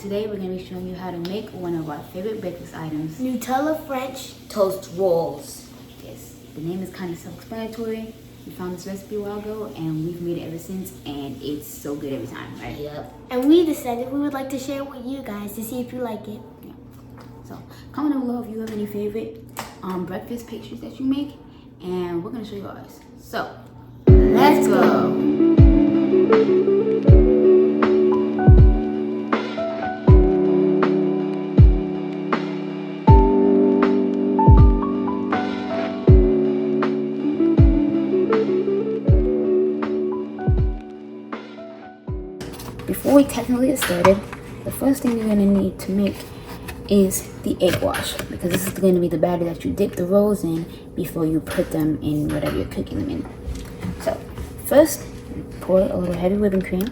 today we're going to be showing you how to make one of our favorite breakfast items. Nutella French Toast Rolls. Yes, the name is kind of self-explanatory. We found this recipe a while ago and we've made it ever since, and it's so good every time, right? Yep. And we decided we would like to share it with you guys to see if you like it. Yeah. So comment down below if you have any favorite breakfast pastries that you make, and we're going to show you ours. So let's go. Before we technically get started, the first thing you're going to need to make is the egg wash, because this is going to be the batter that you dip the rolls in before you put them in whatever you're cooking them in. So first, pour a little heavy whipping cream,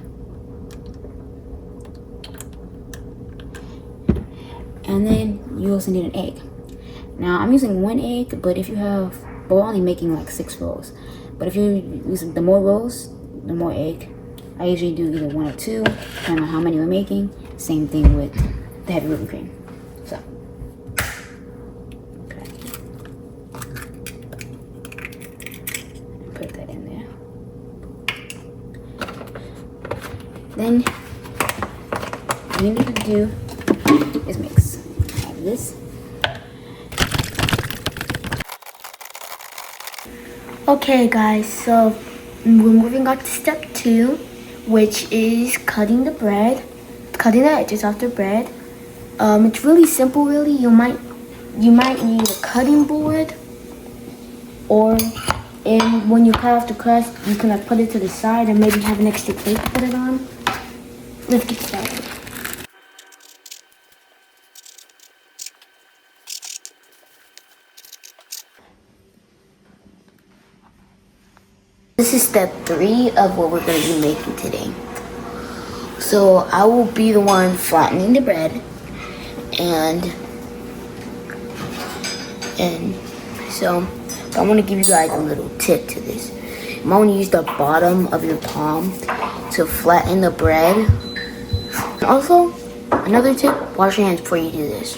and then you also need an egg. Now I'm using one egg, but if you have, we're only making like 6 rolls, but if you're using the more rolls, the more egg. I usually do either 1 or 2, depending on how many we're making. Same thing with the heavy whipping cream. So, okay. Put that in there. Then, what you need to do is mix. I have this. Okay guys, so we're moving on to step 2, which is cutting the edges off the bread. It's really simple, really. You might need a cutting board, or when you cut off the crust, you can put it to the side and maybe have an extra plate to put it on. Let's get started. This is step 3 of what we're going to be making today. So I will be the one flattening the bread, and so I want to give you guys a little tip to this. You might want to use the bottom of your palm to flatten the bread. Also, another tip, wash your hands before you do this.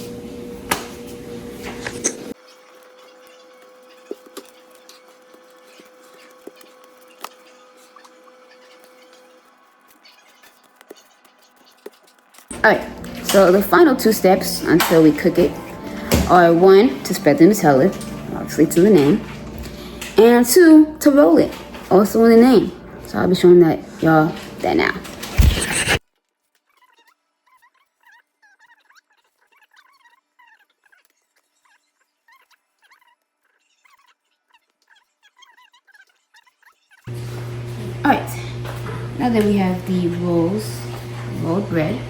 Alright, so the final 2 steps until we cook it are 1, to spread the Nutella, obviously to the name, and 2, to roll it, also in the name. So I'll be showing y'all that now. Alright, now that we have the rolled bread,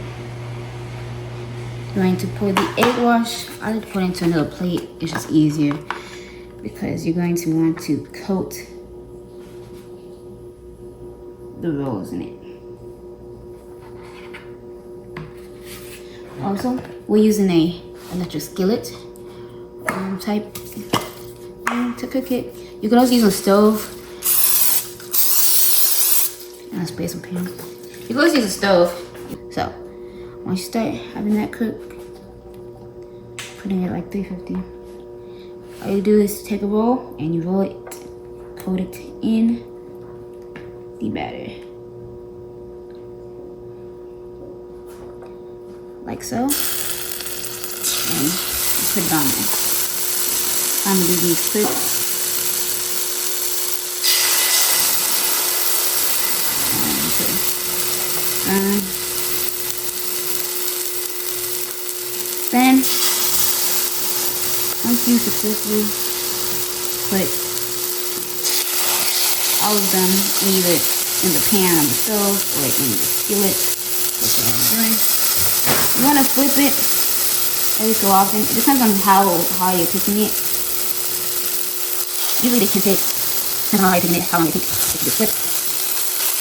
we're going to pour the egg wash. I like to put it into another plate. It's just easier because you're going to want to coat the rolls in it. Also, we're using a electric skillet type to cook it. You can also use a stove. And I'll spray some pan. You can also use a stove. So once you start having that cook, putting it like 350, all you do is take a roll and you roll it, coat it in the batter, like so, and you put it on there. I'm gonna do these quick. Then, once you successfully put all of them either in the pan on the stove or in the skillet, which I'm doing, you want to flip it every so often. It depends on how you're cooking it. Usually they can take, depending on how you're cooking it, how long it takes to just flip.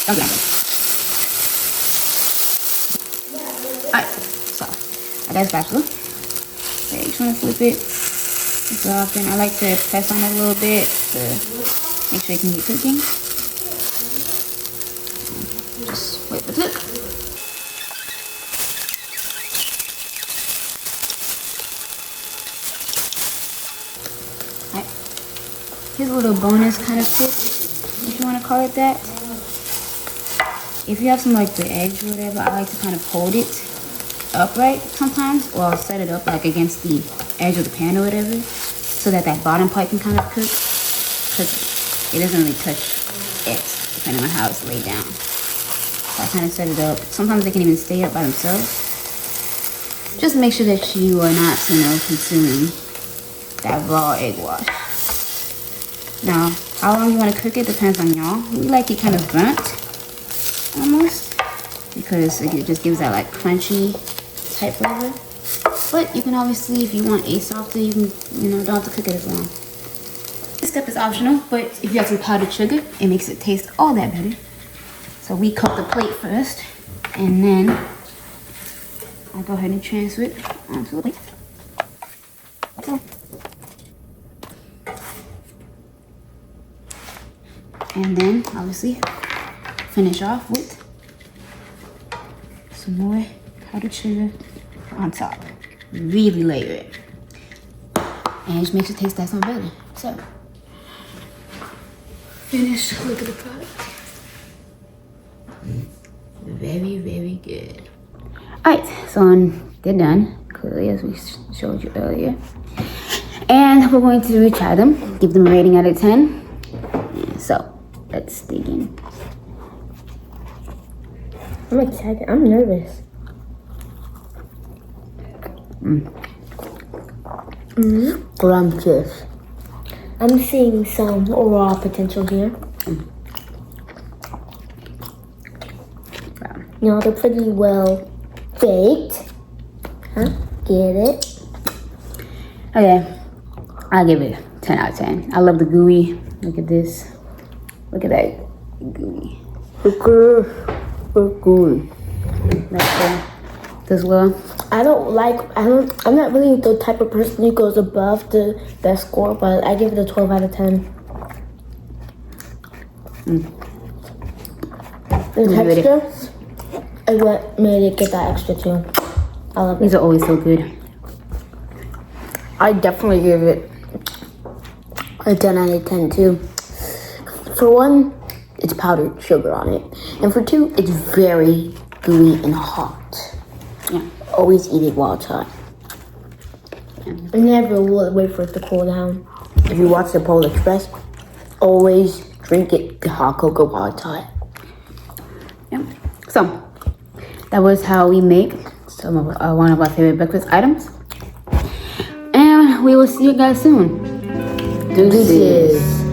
Don't do that. Alright, so I got a spatula. Okay, you just want to flip it so often. I like to press on it a little bit to make sure you can keep cooking. Just wait the cook. here's a little bonus kind of tip, if you want to call it that. If you have some like the edge or whatever, I like to kind of hold it upright sometimes, or I'll set it up like against the edge of the pan or whatever, so that that bottom part can kind of cook, because it doesn't really touch it depending on how it's laid down. So I kind of set it up. Sometimes they can even stay up by themselves. Just make sure that you are not, consuming that raw egg wash. Now, how long you want to cook it depends on y'all. We like it kind of burnt, almost, because it just gives that like crunchy type flavor. But you can obviously, if you want a softer, you can, don't have to cook it as long. This step is optional, but if you have some powdered sugar, it makes it taste all that better. So we cook the plate first, and then I'll go ahead and transfer it onto the plate. Okay. And then, obviously, finish off with some more powdered sugar on top. Really layer it. And it just makes it taste that much better. So, finish. Look at the product. Very, very good. Alright, so they're done, clearly, as we showed you earlier. And we're going to retry them, give them a rating out of 10. So, let's dig in. I'm excited. I'm nervous. Scrumptious. I'm seeing some raw potential here. No, they're pretty well baked. Huh? Get it? Okay, I'll give it a 10 out of 10. I love the gooey. Look at this. Look at that gooey. Gooey. Right there. As well. I'm not really the type of person who goes above the best score, but I give it a 12 out of 10. The texture is what made it get that extra too. I love it. These are always so good. I definitely give it a 10 out of 10 too. For one, it's powdered sugar on it. And for two, it's very gooey and hot. Yeah. Always eat it while it's hot. Never wait for it to cool down. If you watch the Polar Express, always drink it hot cocoa while it's hot. Yeah. So, that was how we make some of one of our favorite breakfast items. And we will see you guys soon. Deuces.